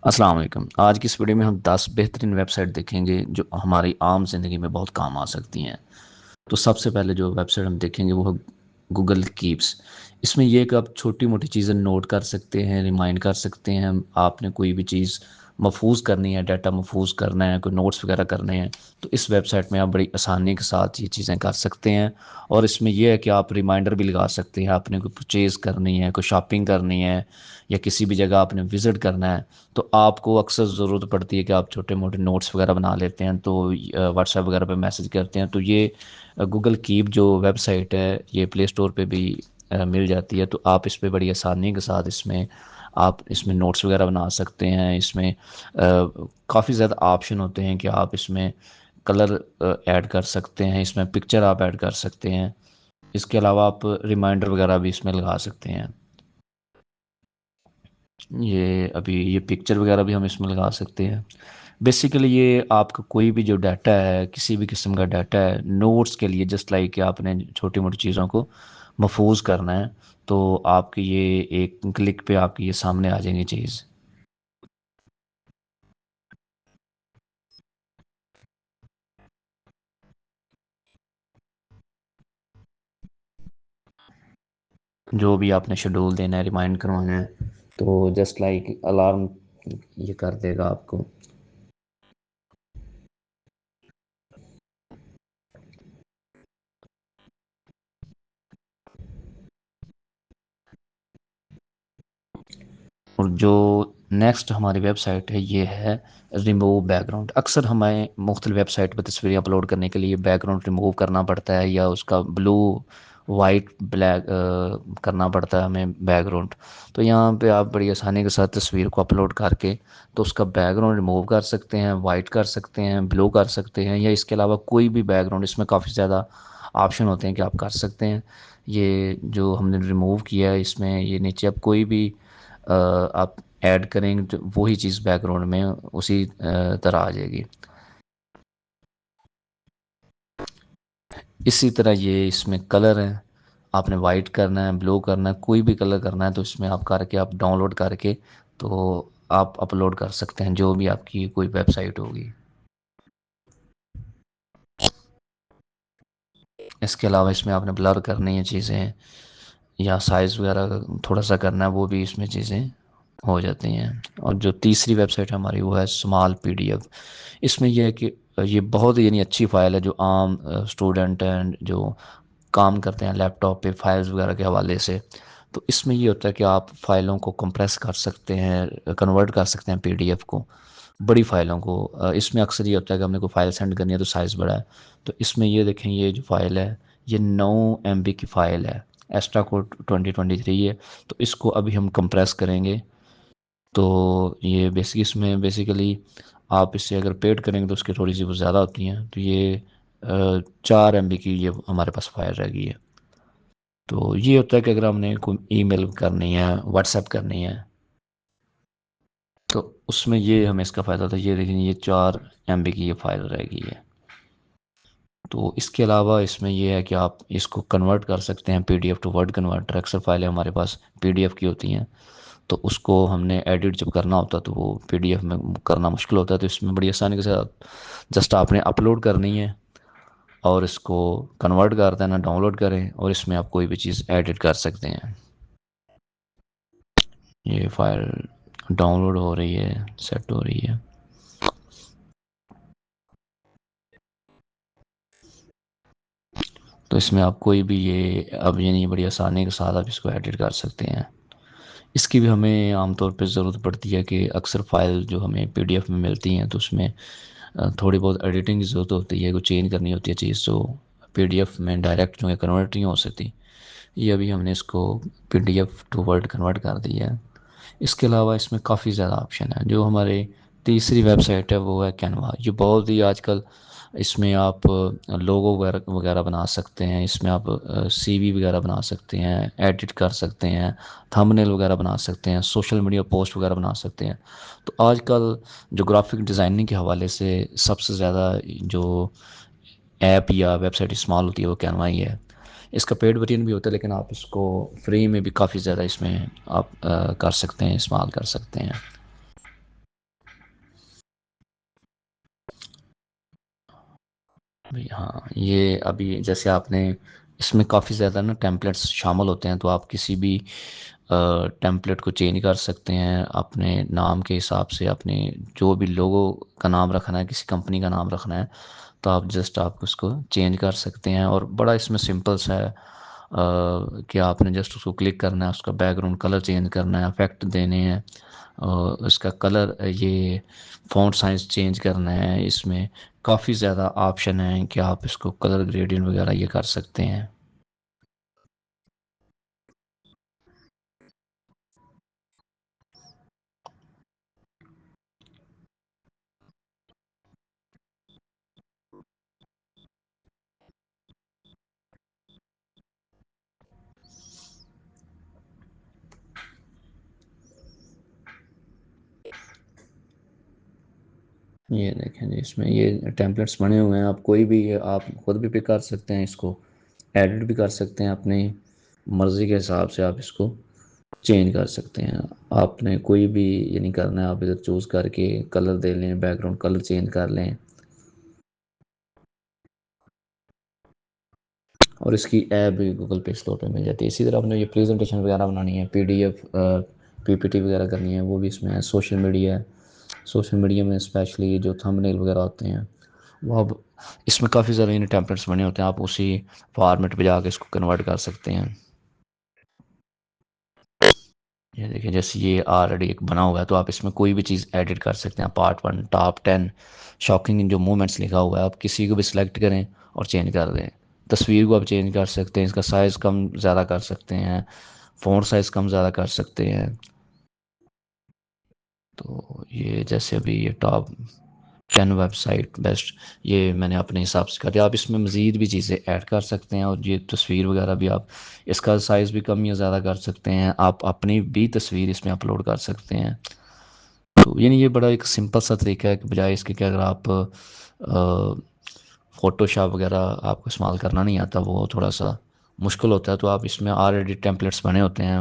السلام علیکم۔ آج کی اس ویڈیو میں ہم 10 بہترین ویب سائٹ دیکھیں گے جو ہماری عام زندگی میں بہت کام آ سکتی ہیں۔ تو سب سے پہلے جو ویب سائٹ ہم دیکھیں گے وہ ہے گوگل کیپس۔ اس میں یہ کہ آپ چھوٹی موٹی چیزیں نوٹ کر سکتے ہیں، ریمائنڈ کر سکتے ہیں۔ آپ نے کوئی بھی چیز محفوظ کرنی ہے، ڈیٹا محفوظ کرنا ہے، کوئی نوٹس وغیرہ کرنے ہیں، تو اس ویب سائٹ میں آپ بڑی آسانی کے ساتھ یہ چیزیں کر سکتے ہیں۔ اور اس میں یہ ہے کہ آپ ریمائنڈر بھی لگا سکتے ہیں۔ آپ نے کوئی پرچیز کرنی ہے، کوئی شاپنگ کرنی ہے، یا کسی بھی جگہ آپ نے وزٹ کرنا ہے، تو آپ کو اکثر ضرورت پڑتی ہے کہ آپ چھوٹے موٹے نوٹس وغیرہ بنا لیتے ہیں، تو واٹس ایپ وغیرہ پہ میسج کرتے ہیں۔ تو یہ گوگل کیپ جو ویب سائٹ ہے یہ پلے اسٹور پہ بھی مل جاتی ہے، تو آپ اس پہ بڑی آسانی کے ساتھ اس میں نوٹس وغیرہ بنا سکتے ہیں۔ اس میں کافی زیادہ آپشن ہوتے ہیں کہ آپ اس میں کلر ایڈ کر سکتے ہیں، اس میں پکچر آپ ایڈ کر سکتے ہیں۔ اس کے علاوہ آپ ریمائنڈر وغیرہ بھی اس میں لگا سکتے ہیں۔ یہ پکچر وغیرہ بھی ہم اس میں لگا سکتے ہیں۔ بیسیکلی یہ آپ کا کوئی بھی جو ڈیٹا ہے، کسی بھی قسم کا ڈیٹا ہے نوٹس کے لیے، جسٹ لائک کہ آپ نے چھوٹی موٹی چیزوں کو محفوظ کرنا ہے، تو آپ کی یہ ایک کلک پہ آپ کی یہ سامنے آ جائیں گی چیز۔ جو بھی آپ نے شیڈول دینا ہے، ریمائنڈ کروانا ہے، تو جسٹ لائک الارم یہ کر دے گا آپ کو۔ اور جو نیکسٹ ہماری ویب سائٹ ہے یہ ہے ریموو بیک گراؤنڈ۔ اکثر ہمیں مختلف ویب سائٹ پہ تصویریں اپلوڈ کرنے کے لیے بیک گراؤنڈ ریموو کرنا پڑتا ہے، یا اس کا بلو وائٹ بلیک کرنا پڑتا ہے ہمیں بیک گراؤنڈ۔ تو یہاں پہ آپ بڑی آسانی کے ساتھ تصویر کو اپلوڈ کر کے تو اس کا بیک گراؤنڈ ریموو کر سکتے ہیں، وائٹ کر سکتے ہیں، بلو کر سکتے ہیں، یا اس کے علاوہ کوئی بھی بیک گراؤنڈ، اس میں کافی زیادہ آپشن ہوتے ہیں کہ آپ کر سکتے ہیں۔ یہ جو ہم نے ریموو کیا ہے اس میں یہ نیچے آپ کوئی بھی آپ ایڈ کریں گے تو وہی چیز بیک گراؤنڈ میں اسی طرح آ جائے گی۔ اسی طرح یہ اس میں کلر ہے، آپ نے وائٹ کرنا ہے، بلو کرنا ہے، کوئی بھی کلر کرنا ہے تو اس میں آپ کر کے آپ ڈاؤن لوڈ کر کے تو آپ اپلوڈ کر سکتے ہیں جو بھی آپ کی کوئی ویب سائٹ ہوگی۔ اس کے علاوہ اس میں آپ نے بلر کرنی ہے چیزیں، یا سائز وغیرہ تھوڑا سا کرنا ہے، وہ بھی اس میں چیزیں ہو جاتی ہیں۔ اور جو تیسری ویب سائٹ ہماری وہ ہے اسمال پی ڈی ایف۔ اس میں یہ ہے کہ یہ بہت یعنی اچھی فائل ہے جو عام اسٹوڈنٹ ہیں جو کام کرتے ہیں لیپ ٹاپ پہ فائلز وغیرہ کے حوالے سے، تو اس میں یہ ہوتا ہے کہ آپ فائلوں کو کمپریس کر سکتے ہیں، کنورٹ کر سکتے ہیں پی ڈی ایف کو، بڑی فائلوں کو۔ اس میں اکثر یہ ہوتا ہے کہ ہم نے کوئی فائل سینڈ کرنی ہے تو سائز بڑا ہے، تو اس میں یہ دیکھیں یہ جو فائل ہے یہ 9 MB کی فائل ہے، ایسٹرا کوڈ 2023 ہے۔ تو اس کو ابھی ہم کمپریس کریں گے، تو یہ اس میں بیسیکلی آپ اس سے اگر پیڈ کریں گے تو اس کی تھوڑی سی وہ زیادہ ہوتی ہیں، تو یہ 4 MB کی یہ ہمارے پاس فائل رہ گئی ہے۔ تو یہ ہوتا ہے کہ اگر ہم نے کوئی ای میل کرنی ہے، واٹس ایپ کرنی ہے، تو اس میں یہ ہمیں اس کا فائدہ ہوتا ہے۔ یہ دیکھیں یہ 4 MB کی یہ فائل رہ گئی ہے۔ تو اس کے علاوہ اس میں یہ ہے کہ آپ اس کو کنورٹ کر سکتے ہیں P D F to word converter. اکثر فائلیں ہمارے پاس پی ڈی ایف کی ہوتی ہیں، تو اس کو ہم نے ایڈٹ جب کرنا ہوتا ہے تو وہ پی ڈی ایف میں کرنا مشکل ہوتا ہے، تو اس میں بڑی آسانی کے ساتھ جسٹ آپ نے اپلوڈ کرنی ہے اور اس کو کنورٹ کر دینا، ڈاؤن لوڈ کریں، اور اس میں آپ کوئی بھی چیز ایڈٹ کر سکتے ہیں۔ یہ فائل ڈاؤن لوڈ ہو رہی ہے، سیٹ ہو رہی ہے۔ تو اس میں آپ کوئی بھی یہ اب یعنی بڑی آسانی کے ساتھ آپ اس کو ایڈٹ کر سکتے ہیں۔ اس کی بھی ہمیں عام طور پہ ضرورت پڑتی ہے کہ اکثر فائل جو ہمیں پی ڈی ایف میں ملتی ہیں تو اس میں تھوڑی بہت ایڈیٹنگ کی ضرورت ہوتی ہے، کوئی چینج کرنی ہوتی ہے چیز، تو پی ڈی ایف میں ڈائریکٹ جو ہے کنورٹ نہیں ہو سکتی۔ یہ ابھی ہم نے اس کو P D F to word convert کر دیا ہے۔ اس کے علاوہ اس میں کافی زیادہ آپشن ہے۔ جو ہمارے تیسری ویب سائٹ ہے وہ ہے کینوا۔ یہ بہت ہی آج کل اس میں آپ لوگو وغیرہ وغیرہ بنا سکتے ہیں، اس میں آپ سی وی وغیرہ بنا سکتے ہیں، ایڈٹ کر سکتے ہیں، تھمبنیل وغیرہ بنا سکتے ہیں، سوشل میڈیا پوسٹ وغیرہ بنا سکتے ہیں۔ تو آج کل جو گرافک ڈیزائننگ کے حوالے سے سب سے زیادہ جو ایپ یا ویب سائٹ استعمال ہوتی ہے وہ کینوا ہی ہے۔ اس کا پیڈ ورژن بھی ہوتا ہے، لیکن آپ اس کو فری میں بھی کافی زیادہ اس میں آپ کر سکتے ہیں، استعمال کر سکتے ہیں۔ ہاں یہ ابھی جیسے آپ نے اس میں کافی زیادہ نا ٹیمپلیٹس شامل ہوتے ہیں، تو آپ کسی بھی ٹیمپلیٹ کو چینج کر سکتے ہیں اپنے نام کے حساب سے، اپنے جو بھی لوگو کا نام رکھنا ہے، کسی کمپنی کا نام رکھنا ہے تو آپ جسٹ آپ اس کو چینج کر سکتے ہیں، اور بڑا اس میں سمپل سا ہے کہ آپ نے جسٹ اس کو کلک کرنا ہے، اس کا بیک گراؤنڈ کلر چینج کرنا ہے، افیکٹ دینے ہیں، اس کا کلر، یہ فونٹ سائز چینج کرنا ہے، اس میں کافی زیادہ آپشن ہیں کہ آپ اس کو کلر گریڈینٹ وغیرہ یہ کر سکتے ہیں۔ یہ دیکھیں جی، اس میں یہ ٹیمپلیٹس بنے ہوئے ہیں، آپ کوئی بھی آپ خود بھی پک کر سکتے ہیں، اس کو ایڈٹ بھی کر سکتے ہیں، اپنی مرضی کے حساب سے آپ اس کو چینج کر سکتے ہیں۔ آپ نے کوئی بھی یہ نہیں کرنا ہے، آپ ادھر چوز کر کے کلر دے لیں، بیک گراؤنڈ کلر چینج کر لیں، اور اس کی ایپ بھی گوگل پلے اسٹور پہ مل جاتی ہے۔ اسی طرح آپ نے یہ پریزنٹیشن وغیرہ بنانی ہے، پی ڈی ایف، پی پی ٹی وغیرہ کرنی ہے، وہ بھی اس میں ہے۔ سوشل میڈیا ہے، سوشل میڈیا میں اسپیشلی جو تھمب نیل وغیرہ ہوتے ہیں وہ اب اس میں کافی زیادہ ٹیمپلیٹس بنے ہوتے ہیں، آپ اسی فارمیٹ پہ جا کے اس کو کنورٹ کر سکتے ہیں۔ یہ دیکھیں جیسے یہ آلریڈی ایک بنا ہوا ہے، تو آپ اس میں کوئی بھی چیز ایڈٹ کر سکتے ہیں، پارٹ 1 ٹاپ 10 شاکنگ جو مومنٹس لکھا ہوا ہے، آپ کسی کو بھی سلیکٹ کریں اور چینج کر دیں۔ تصویر کو آپ چینج کر سکتے ہیں، اس کا سائز کم زیادہ کر سکتے ہیں، فونٹ سائز کم زیادہ کر سکتے ہیں۔ تو یہ جیسے ابھی یہ ٹاپ 10 ویب سائٹ بیسٹ، یہ میں نے اپنے حساب سے کر دیا۔ آپ اس میں مزید بھی چیزیں ایڈ کر سکتے ہیں، اور یہ تصویر وغیرہ بھی آپ اس کا سائز بھی کم یا زیادہ کر سکتے ہیں، آپ اپنی بھی تصویر اس میں اپلوڈ کر سکتے ہیں۔ تو یعنی یہ بڑا ایک سمپل سا طریقہ ہے کہ بجائے اس کے کہ اگر آپ فوٹو شاپ وغیرہ آپ کو استعمال کرنا نہیں آتا، وہ تھوڑا سا مشکل ہوتا ہے، تو آپ اس میں آلریڈی ٹیمپلیٹس بنے ہوتے ہیں،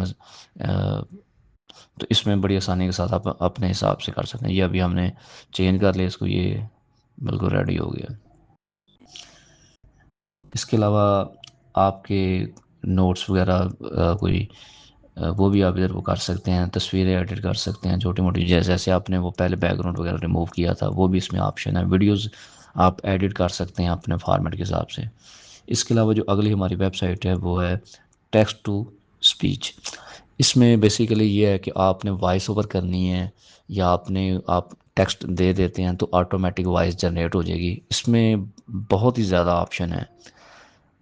تو اس میں بڑی آسانی کے ساتھ آپ اپنے حساب سے کر سکتے ہیں۔ یہ ابھی ہم نے چینج کر لیا اس کو، یہ بالکل ریڈی ہو گیا۔ اس کے علاوہ آپ کے نوٹس وغیرہ کوئی وہ بھی آپ ادھر وہ کر سکتے ہیں، تصویریں ایڈٹ کر سکتے ہیں چھوٹی موٹی، جیسے آپ نے وہ پہلے بیک گراؤنڈ وغیرہ ریموو کیا تھا، وہ بھی اس میں آپشن ہے۔ ویڈیوز آپ ایڈٹ کر سکتے ہیں اپنے فارمیٹ کے حساب سے۔ اس کے علاوہ جو اگلی ہماری ویب سائٹ ہے وہ ہے ٹیکسٹ ٹو اسپیچ۔ اس میں بیسیکلی یہ ہے کہ آپ نے وائس اوور کرنی ہے، یا آپ ٹیکسٹ دے دیتے ہیں تو آٹومیٹک وائس جنریٹ ہو جائے گی۔ اس میں بہت ہی زیادہ آپشن ہے،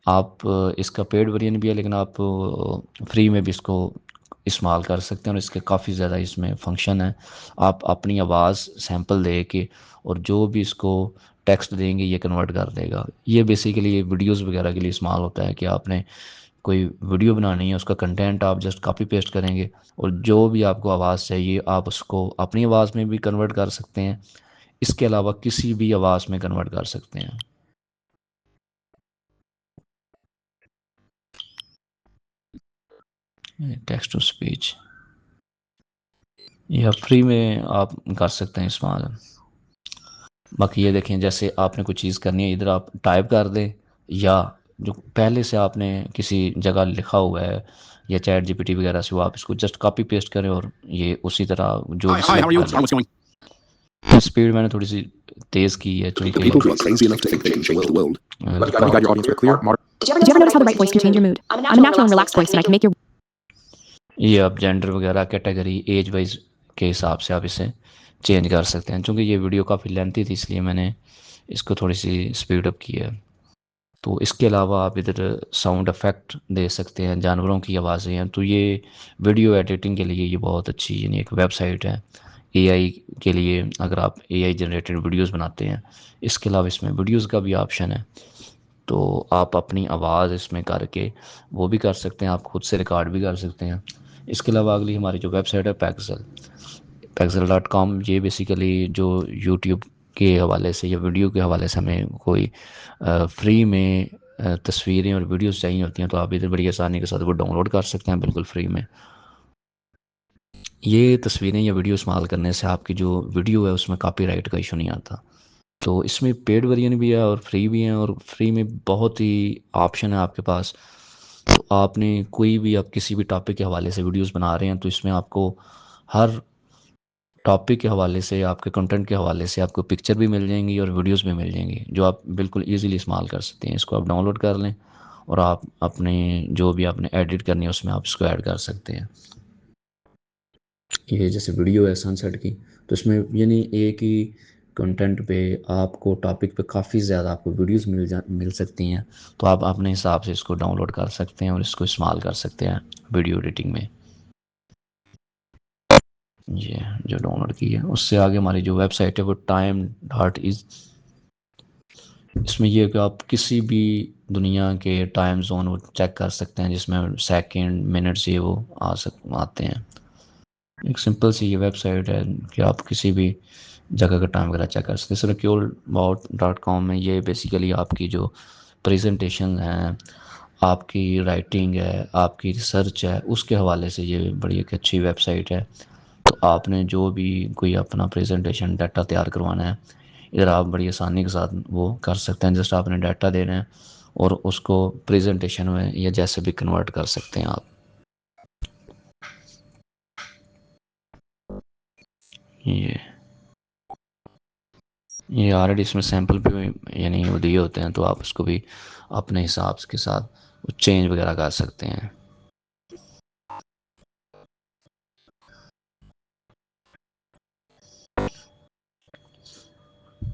آپ اس کا پیڈ ورژن بھی ہے، لیکن آپ فری میں بھی اس کو استعمال کر سکتے ہیں، اور اس کے کافی زیادہ اس میں فنکشن ہے۔ آپ اپنی آواز سیمپل دے کے اور جو بھی اس کو ٹیکسٹ دیں گے یہ کنورٹ کر دے گا۔ یہ بیسیکلی یہ ویڈیوز وغیرہ کے لیے استعمال ہوتا ہے کہ آپ نے کوئی ویڈیو بنانی ہے، اس کا کنٹینٹ آپ جسٹ کاپی پیسٹ کریں گے، اور جو بھی آپ کو آواز چاہیے آپ اس کو اپنی آواز میں بھی کنورٹ کر سکتے ہیں، اس کے علاوہ کسی بھی آواز میں کنورٹ کر سکتے ہیں۔ ٹیکسٹ ٹو اسپیچ یا فری میں آپ کر سکتے ہیں استعمال۔ باقی یہ دیکھیں جیسے آپ نے کوئی چیز کرنی ہے، ادھر آپ ٹائپ کر دیں، یا جو پہلے سے آپ نے کسی جگہ لکھا ہوا ہے یا چیٹ جی پی ٹی وغیرہ سے، وہ آپ اس کو جسٹ کاپی پیسٹ کریں اور یہ اسی طرح جو بھی Hi, how are you? Select What's going on? کر لیں۔ اسپیڈ میں نے تھوڑی سی تیز کی ہے چونکہ People who are crazy enough to think they can change the world. You got your audience very clear, Mark? Did you ever notice how the right voice can change your mood? I'm a natural and relaxed voice, and I can make your یہ آپ gender وغیرہ category age wise کے حساب سے آپ اسے change کر سکتے ہیں۔ چونکہ یہ ویڈیو کافی لینتھی تھی اس لیے میں نے اس کو تھوڑی سی اسپیڈ اپ کی ہے۔ تو اس کے علاوہ آپ ادھر ساؤنڈ افیکٹ دے سکتے ہیں، جانوروں کی آوازیں ہیں، تو یہ ویڈیو ایڈیٹنگ کے لیے یہ بہت اچھی یعنی ایک ویب سائٹ ہے اے آئی کے لیے، اگر آپ اے آئی جنریٹڈ ویڈیوز بناتے ہیں۔ اس کے علاوہ اس میں ویڈیوز کا بھی آپشن ہے، تو آپ اپنی آواز اس میں کر کے وہ بھی کر سکتے ہیں، آپ خود سے ریکارڈ بھی کر سکتے ہیں۔ اس کے علاوہ اگلی ہماری جو ویب سائٹ ہے pexel.com، یہ بیسیکلی جو یوٹیوب کے حوالے سے یا ویڈیو کے حوالے سے ہمیں کوئی فری میں تصویریں اور ویڈیوز چاہیے ہوتی ہیں، تو آپ ادھر بڑی آسانی کے ساتھ وہ ڈاؤن لوڈ کر سکتے ہیں بالکل فری میں۔ یہ تصویریں یا ویڈیو استعمال کرنے سے آپ کی جو ویڈیو ہے اس میں کاپی رائٹ کا ایشو نہیں آتا۔ تو اس میں پیڈ ورژن بھی ہے اور فری بھی ہیں، اور فری میں بہت ہی آپشن ہے آپ کے پاس. تو آپ نے کوئی بھی آپ کسی بھی ٹاپک کے حوالے سے ویڈیوز بنا رہے ہیں تو اس میں آپ کو ہر ٹاپک کے حوالے سے، آپ کے کنٹینٹ کے حوالے سے آپ کو پکچر بھی مل جائیں گی اور ویڈیوز بھی مل جائیں گی، جو آپ بالکل ایزیلی استعمال کر سکتے ہیں. اس کو آپ ڈاؤن لوڈ کر لیں اور آپ اپنے جو بھی آپ نے ایڈٹ کرنی ہے اس میں آپ اس کو ایڈ کر سکتے ہیں. یہ جیسے ویڈیو ہے سن سیٹ کی، تو اس میں یعنی ایک ہی کنٹینٹ پہ آپ کو ٹاپک پہ کافی زیادہ آپ کو ویڈیوز مل سکتی ہیں. تو آپ اپنے حساب سے اس کو ڈاؤن لوڈ کر سکتے ہیں اور اس کو استعمال کر سکتے ہیں ویڈیو ایڈیٹنگ میں. یہ جو ڈاؤن لوڈ کی ہے، اس سے آگے ہماری جو ویب سائٹ ہے وہ time.is. اس میں یہ کہ آپ کسی بھی دنیا کے ٹائم زون وہ چیک کر سکتے ہیں، جس میں سیکنڈ منٹس یہ وہ آتے ہیں. ایک سمپل سی یہ ویب سائٹ ہے کہ آپ کسی بھی جگہ کا ٹائم وغیرہ چیک کر سکتے ہیں. securebout.com میں یہ بیسیکلی آپ کی جو پریزنٹیشن ہیں، آپ کی رائٹنگ ہے، آپ کی ریسرچ ہے، اس کے حوالے سے یہ بڑی ایک اچھی ویب سائٹ ہے. تو آپ نے جو بھی کوئی اپنا پریزنٹیشن ڈیٹا تیار کروانا ہے، ادھر آپ بڑی آسانی کے ساتھ وہ کر سکتے ہیں. جسٹ آپ نے ڈیٹا دینا ہے اور اس کو پریزنٹیشن میں یا جیسے بھی کنورٹ کر سکتے ہیں آپ. یہ آلریڈی اس میں سیمپل بھی یعنی وہ دیے ہوتے ہیں، تو آپ اس کو بھی اپنے حساب کے ساتھ چینج وغیرہ کر سکتے ہیں.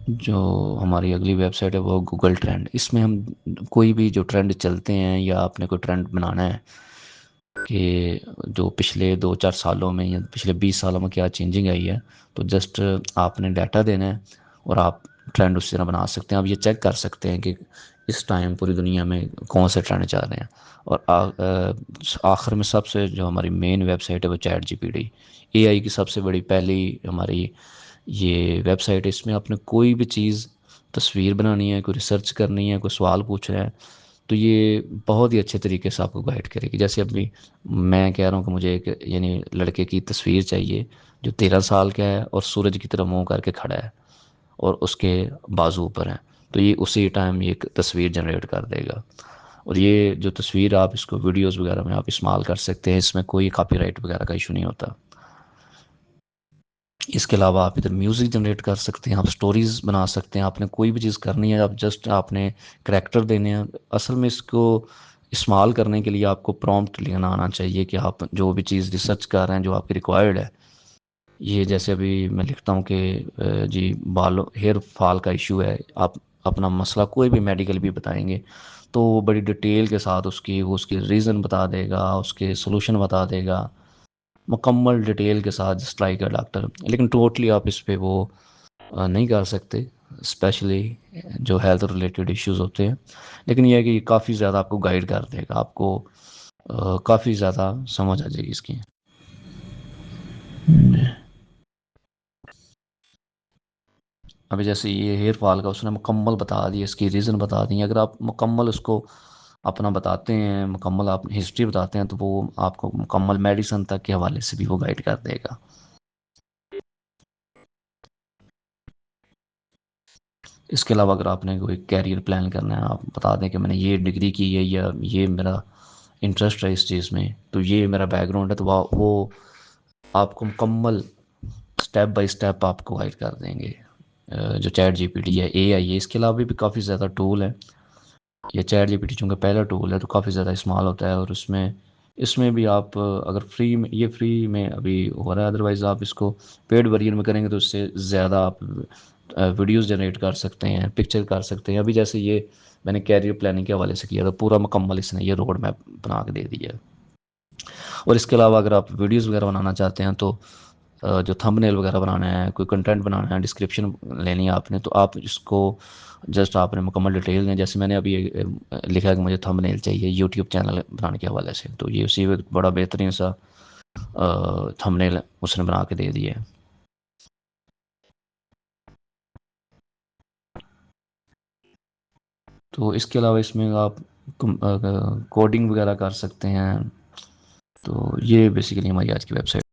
جو ہماری اگلی ویب سائٹ ہے وہ گوگل ٹرینڈ. اس میں ہم کوئی بھی جو ٹرینڈ چلتے ہیں یا آپ نے کوئی ٹرینڈ بنانا ہے کہ جو پچھلے 2-4 سالوں میں یا پچھلے 20 سالوں میں کیا چینجنگ آئی ہے، تو جسٹ آپ نے ڈیٹا دینا ہے اور آپ ٹرینڈ اس طرح بنا سکتے ہیں. آپ یہ چیک کر سکتے ہیں کہ اس ٹائم پوری دنیا میں کون سے ٹرینڈ چل رہے ہیں. اور آخر میں سب سے جو ہماری مین ویب سائٹ ہے وہ ChatGPT AI کی سب سے بڑی پہلی ہماری یہ ویب سائٹ ہے. اس میں آپ نے کوئی بھی چیز تصویر بنانی ہے، کوئی ریسرچ کرنی ہے، کوئی سوال پوچھ رہا ہے، تو یہ بہت ہی اچھے طریقے سے آپ کو گائیڈ کرے گی. جیسے ابھی میں کہہ رہا ہوں کہ مجھے ایک یعنی لڑکے کی تصویر چاہیے جو 13 سال کا ہے اور سورج کی طرف منہ کر کے کھڑا ہے اور اس کے بازو اوپر ہیں، تو یہ اسی ٹائم یہ ایک تصویر جنریٹ کر دے گا. اور یہ جو تصویر آپ اس کو ویڈیوز وغیرہ میں آپ استعمال کر سکتے ہیں، اس میں کوئی کاپی رائٹ وغیرہ کا ایشو نہیں ہوتا. اس کے علاوہ آپ ادھر میوزک جنریٹ کر سکتے ہیں، آپ سٹوریز بنا سکتے ہیں. آپ نے کوئی بھی چیز کرنی ہے، آپ نے کریکٹر دینے ہیں. اصل میں اس کو استعمال کرنے کے لیے آپ کو پرومپٹ لکھنا آنا چاہیے کہ آپ جو بھی چیز ریسرچ کر رہے ہیں جو آپ کی ریکوائرڈ ہے. یہ جیسے ابھی میں لکھتا ہوں کہ جی بالوں ہیئر فال کا ایشو ہے، آپ اپنا مسئلہ کوئی بھی میڈیکل بھی بتائیں گے تو وہ بڑی ڈیٹیل کے ساتھ اس کی ریزن بتا دے گا، اس کے سولوشن بتا دے گا مکمل ڈیٹیل کے ساتھ، جسٹ لائک اے ڈاکٹر. لیکن ٹوٹلی آپ اس پہ وہ نہیں کر سکتے، اسپیشلی جو ہیلتھ ریلیٹڈ ایشوز ہوتے ہیں. لیکن یہ ہے کہ یہ کافی زیادہ آپ کو گائیڈ کر دے گا، آپ کو کافی زیادہ سمجھ آ جائے گی اس کی. ابھی جیسے یہ ہیئر فال کا اس نے مکمل بتا دی، اس کی ریزن بتا دی. اگر آپ مکمل اس کو اپنا بتاتے ہیں، مکمل آپ ہسٹری بتاتے ہیں، تو وہ آپ کو مکمل میڈیسن تک کے حوالے سے بھی وہ گائیڈ کر دے گا. اس کے علاوہ اگر آپ نے کوئی کیریئر پلان کرنا ہے، آپ بتا دیں کہ میں نے یہ ڈگری کی ہے یا یہ میرا انٹرسٹ ہے اس چیز میں، تو یہ میرا بیک گراؤنڈ ہے، تو وہ آپ کو مکمل سٹیپ بائی سٹیپ آپ کو گائیڈ کر دیں گے. جو ChatGPT ہے، AI ہے، اس کے علاوہ بھی کافی زیادہ ٹول ہیں. یہ ChatGPT چونکہ پہلا ٹول ہے تو کافی زیادہ استعمال ہوتا ہے، اور اس میں بھی آپ اگر فری میں ابھی ہو رہا ہے، ادروائز آپ اس کو پیڈ ورژن میں کریں گے تو اس سے زیادہ آپ ویڈیوز جنریٹ کر سکتے ہیں، پکچر کر سکتے ہیں. ابھی جیسے یہ میں نے کیریئر پلاننگ کے حوالے سے کیا تھا، پورا مکمل اس نے یہ روڈ میپ بنا کے دے دیا ہے. اور اس کے علاوہ اگر آپ ویڈیوز وغیرہ بنانا چاہتے ہیں تو جو تھمبنیل وغیرہ بنانا ہے، کوئی کنٹینٹ بنانا ہے، ڈسکرپشن لینی ہے آپ نے، تو آپ اس کو جسٹ آپ نے مکمل ڈیٹیل دیں. جیسے میں نے ابھی لکھا ہے کہ مجھے تھمبنیل چاہیے یوٹیوب چینل بنانے کے حوالے سے، تو یہ اسی وقت بڑا بہترین سا تھمبنیل اس نے بنا کے دے دیا ہے. تو اس کے علاوہ اس میں آپ کوڈنگ وغیرہ کر سکتے ہیں. تو یہ بیسیکلی ہماری آج کی ویب سائٹ